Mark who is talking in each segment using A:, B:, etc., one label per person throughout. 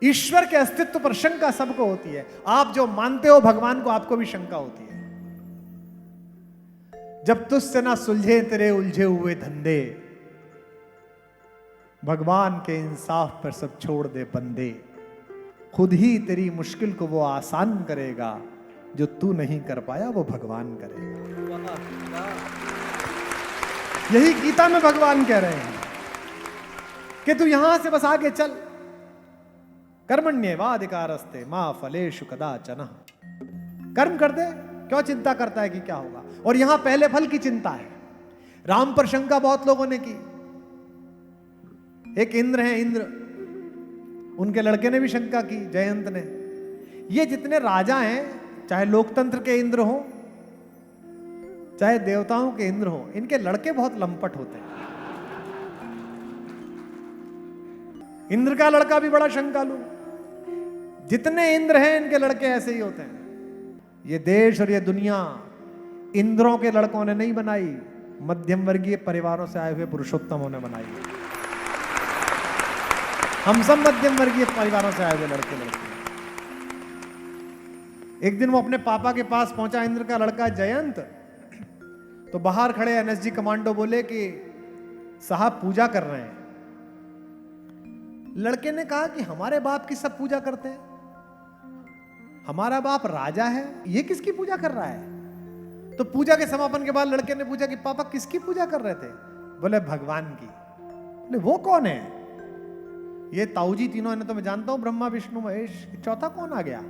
A: ईश्वर के अस्तित्व पर शंका सबको होती है। आप जो मानते हो भगवान को, आपको भी शंका होती है। जब तुझसे ना सुलझे तेरे उलझे हुए धंधे, भगवान के इंसाफ पर सब छोड़ दे बंदे। खुद ही तेरी मुश्किल को वो आसान करेगा, जो तू नहीं कर पाया वो भगवान करेगा। यही गीता में भगवान कह रहे हैं कि तू यहां से बस आगे चल। कर्मण्येवाधिकारस्ते मा फलेषु कदाचन। कर्म कर दे, क्यों चिंता करता है कि क्या होगा। और यहां पहले फल की चिंता है। राम पर शंका बहुत लोगों ने की। एक इंद्र है, इंद्र, उनके लड़के ने भी शंका की, जयंत ने। ये जितने राजा हैं, चाहे लोकतंत्र के इंद्र हो चाहे देवताओं के इंद्र हो, इनके लड़के बहुत लंपट होते हैं। इंद्र का लड़का भी बड़ा शंकालु। जितने इंद्र हैं इनके लड़के ऐसे ही होते हैं। ये देश और ये दुनिया इंद्रों के लड़कों ने नहीं बनाई, मध्यम वर्गीय परिवारों से आए हुए पुरुषोत्तमों ने बनाई। हम सब मध्यम वर्गीय परिवारों से आए हुए लड़के लड़के। एक दिन वो अपने पापा के पास पहुंचा, इंद्र का लड़का जयंत। तो बाहर खड़े एनएसजी कमांडो बोले कि साहब पूजा कर रहे हैं। लड़के ने कहा कि हमारे बाप की सब पूजा करते हैं, हमारा बाप राजा है, ये किसकी पूजा कर रहा है। तो पूजा के समापन के बाद लड़के ने पूछा कि पापा किसकी पूजा कर रहे थे। बोले भगवान की। बोले वो कौन है। ये ताऊजी तीनों है ना, तो मैं जानता हूं, ब्रह्मा विष्णु महेश, चौथा कौन आ गया।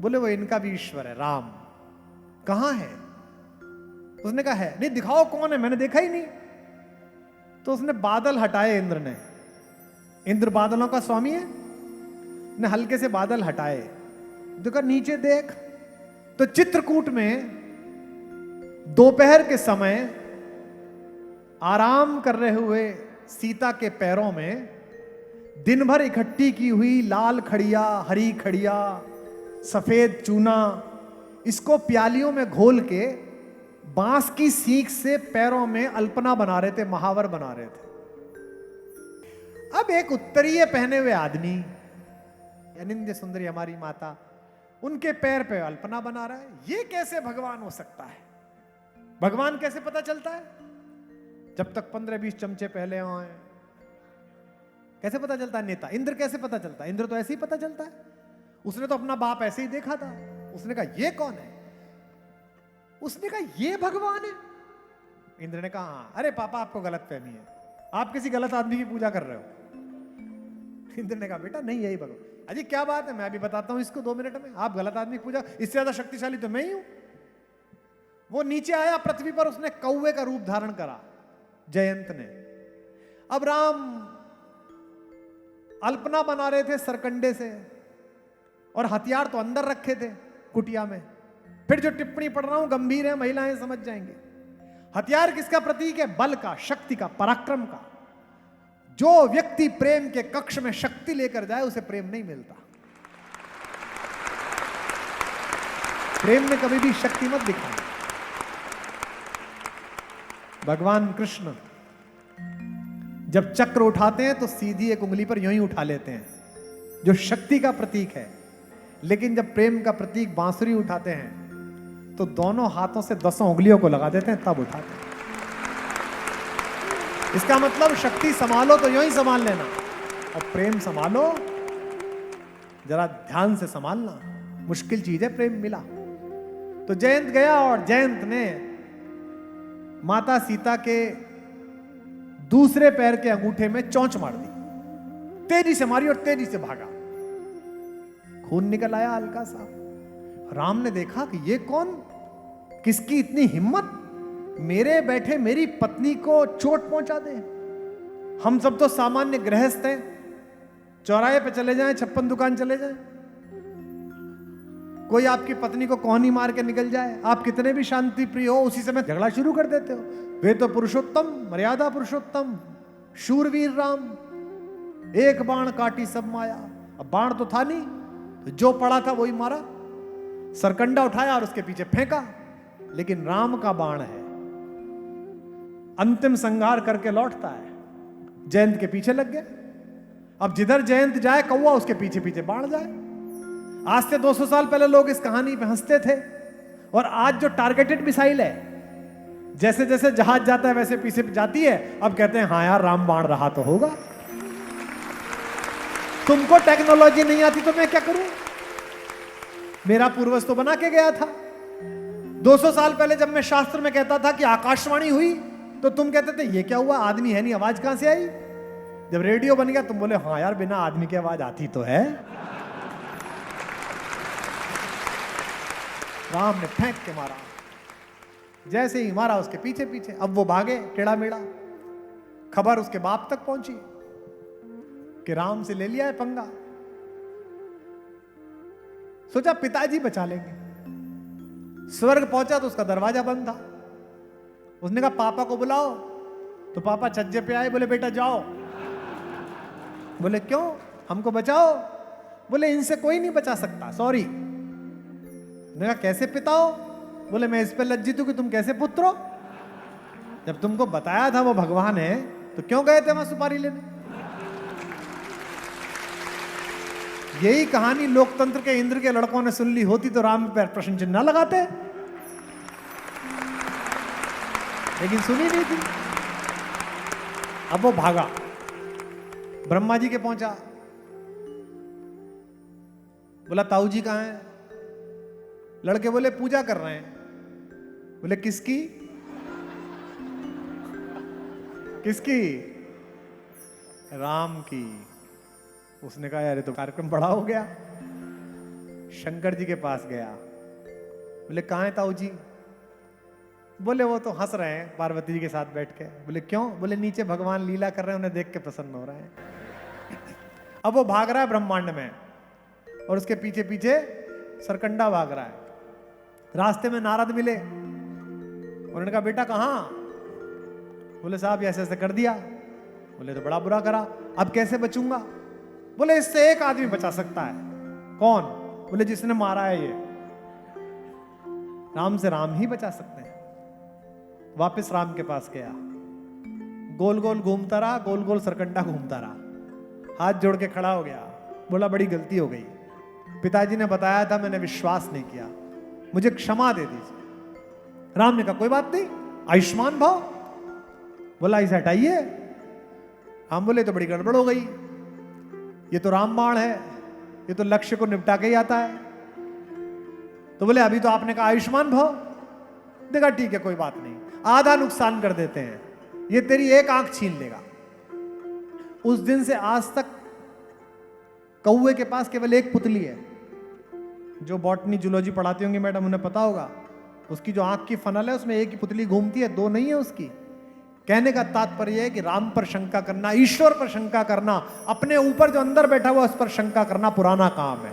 A: बोले वो इनका भी ईश्वर है, राम। कहां है। उसने कहा है। नहीं दिखाओ कौन है, मैंने देखा ही नहीं। तो उसने बादल हटाए, इंद्र ने। इंद्र बादलों का स्वामी है, ने हल्के से बादल हटाए। देखा नीचे देख, तो चित्रकूट में दोपहर के समय आराम कर रहे हुए सीता के पैरों में दिन भर इकट्ठी की हुई लाल खड़िया, हरी खड़िया, सफेद चूना, इसको प्यालियों में घोल के बांस की सीख से पैरों में अल्पना बना रहे थे, महावर बना रहे थे। अब एक उत्तरीय पहने हुए आदमी, अनिंद्य सुंदरी हमारी माता, उनके पैर पे अल्पना बना रहा है। ये कैसे भगवान हो सकता है। भगवान कैसे पता चलता है। जब तक 15-20 चमचे पहले आए कैसे पता चलता है। नेता इंद्र कैसे पता चलता है। इंद्र तो ऐसे ही पता चलता है। उसने तो अपना बाप ऐसे ही देखा था। उसने कहा ये कौन है। उसने कहा ये भगवान है। इंद्र ने कहा हाँ। अरे पापा आपको गलत फहमी है, आप किसी गलत आदमी की पूजा कर रहे हो। इंद्र ने कहा बेटा नहीं, यही भगवान। अजी क्या बात है, मैं अभी बताता हूं इसको 2 मिनट में। आप गलत आदमी की पूजा, इससे ज्यादा शक्तिशाली तो मैं ही हूं। वो नीचे आया पृथ्वी पर, उसने कौवे का रूप धारण करा, जयंत ने। अब राम अल्पना बना रहे थे सरकंडे से, और हथियार तो अंदर रखे थे कुटिया में। फिर जो टिप्पणी पढ़ रहा हूं गंभीर है, महिलाएं समझ जाएंगे। हथियार किसका प्रतीक है। बल का, शक्ति का, पराक्रम का। जो व्यक्ति प्रेम के कक्ष में शक्ति लेकर जाए उसे प्रेम नहीं मिलता। प्रेम में कभी भी शक्ति मत दिखाना। भगवान कृष्ण जब चक्र उठाते हैं तो सीधी एक उंगली पर यूं ही उठा लेते हैं, जो शक्ति का प्रतीक है। लेकिन जब प्रेम का प्रतीक बांसुरी उठाते हैं तो दोनों हाथों से 10 उंगलियों को लगा देते हैं, तब उठाते हैं। इसका मतलब शक्ति संभालो तो यूं ही संभाल लेना, और प्रेम संभालो जरा ध्यान से संभालना। मुश्किल चीज है प्रेम मिला। तो जयंत गया और जयंत ने माता सीता के दूसरे पैर के अंगूठे में चोंच मार दी। तेजी से मारी और तेजी से भागा। खून निकल आया हल्का सा। राम ने देखा कि ये कौन, किसकी इतनी हिम्मत, मेरे बैठे मेरी पत्नी को चोट पहुंचा दे। हम सब तो सामान्य गृहस्थ हैं, चौराहे पे चले जाएं, 56 दुकान चले जाएं, कोई आपकी पत्नी को कोहनी मार के निकल जाए, आप कितने भी शांति प्रिय हो, उसी समय झगड़ा शुरू कर देते हो। वे तो पुरुषोत्तम, मर्यादा पुरुषोत्तम, शूरवीर राम, एक बाण काटी सब माया। अब बाण तो था नहीं, तो जो पड़ा था वही मारा, सरकंडा उठाया और उसके पीछे फेंका। लेकिन राम का बाण है, अंतिम संहार करके लौटता है। जयंत के पीछे लग गए। अब जिधर जयंत जाए कौवा उसके पीछे पीछे बाढ़ जाए। आज से 200 साल पहले लोग इस कहानी पे हंसते थे, और आज जो टारगेटेड मिसाइल है, जैसे जैसे जहाज जाता है वैसे पीछे जाती है, अब कहते हैं हाँ यार राम बाण रहा तो होगा। तुमको टेक्नोलॉजी नहीं आती तो मैं क्या करूं? मेरा पूर्वज तो बना के गया था। 200 साल पहले जब मैं शास्त्र में कहता था कि आकाशवाणी हुई, तो तुम कहते थे ये क्या हुआ, आदमी है नहीं, आवाज कहां से आई? जब रेडियो बन गया तुम बोले हाँ यार बिना आदमी की आवाज आती तो है। राम ने फेंक के मारा, जैसे ही मारा उसके पीछे पीछे। अब वो भागे टेढ़ा मेढ़ा। खबर उसके बाप तक पहुंची कि राम से ले लिया है पंगा। सोचा पिताजी बचा लेंगे। स्वर्ग पहुंचा तो उसका दरवाजा बंद था। उसने कहा पापा को बुलाओ, तो पापा छज्जे पे आए, बोले बेटा जाओ। बोले क्यों, हमको बचाओ। बोले इनसे कोई नहीं बचा सकता, सॉरी। मैंने कहा कैसे पिता हो? बोले मैं इस पे लज्जित हूं कि तुम कैसे पुत्र हो। जब तुमको बताया था वो भगवान है तो क्यों गए थे वहां सुपारी लेने? यही कहानी लोकतंत्र के इंद्र के लड़कों ने सुन ली होती तो राम पर प्रश्न चिन्ह ना लगाते, लेकिन सुनी नहीं थी। अब वो भागा, ब्रह्मा जी के पहुंचा। बोला ताऊ जी कहां है? लड़के बोले पूजा कर रहे हैं। बोले किसकी? किसकी? राम की। उसने कहा यार तो कार्यक्रम बड़ा हो गया। शंकर जी के पास गया। बोले कहां है ताऊ जी? बोले वो तो हंस रहे हैं पार्वती जी के साथ बैठ के। बोले क्यों? बोले नीचे भगवान लीला कर रहे हैं, उन्हें देख के प्रसन्न हो रहे हैं। अब वो भाग रहा है ब्रह्मांड में, और उसके पीछे पीछे सरकंडा भाग रहा है। रास्ते में नारद मिले, उन्होंने कहा बेटा कहां? बोले साहब ऐसे ऐसे कर दिया। बोले तो बड़ा बुरा करा, अब कैसे बचूंगा? बोले इससे एक आदमी बचा सकता है। कौन? बोले जिसने मारा है ये। राम से राम ही बचा सकते हैं। वापस राम के पास गया, गोल गोल घूमता रहा, गोल गोल सरकंडा घूमता रहा। हाथ जोड़ के खड़ा हो गया, बोला बड़ी गलती हो गई, पिताजी ने बताया था मैंने विश्वास नहीं किया, मुझे क्षमा दे दीजिए। राम ने कहा कोई बात नहीं, आयुष्मान भाव। बोला इसे हटाइए। हम बोले तो बड़ी गड़बड़ हो गई, ये तो रामबाण है, ये तो लक्ष्य को निपटा के ही आता है। तो बोले अभी तो आपने कहा आयुष्मान भाव। देखा ठीक है कोई बात नहीं, आधा नुकसान कर देते हैं, ये तेरी एक आंख छीन लेगा। उस दिन से आज तक कौवे के पास केवल एक पुतली है। जो बॉटनी जूलॉजी पढ़ाती होंगी मैडम उन्हें पता होगा, उसकी जो आंख की फनल है उसमें एक ही पुतली घूमती है, दो नहीं है उसकी। कहने का तात्पर्य है कि राम पर शंका करना, ईश्वर पर शंका करना, अपने ऊपर जो अंदर बैठा हुआ उस पर शंका करना पुराना काम है।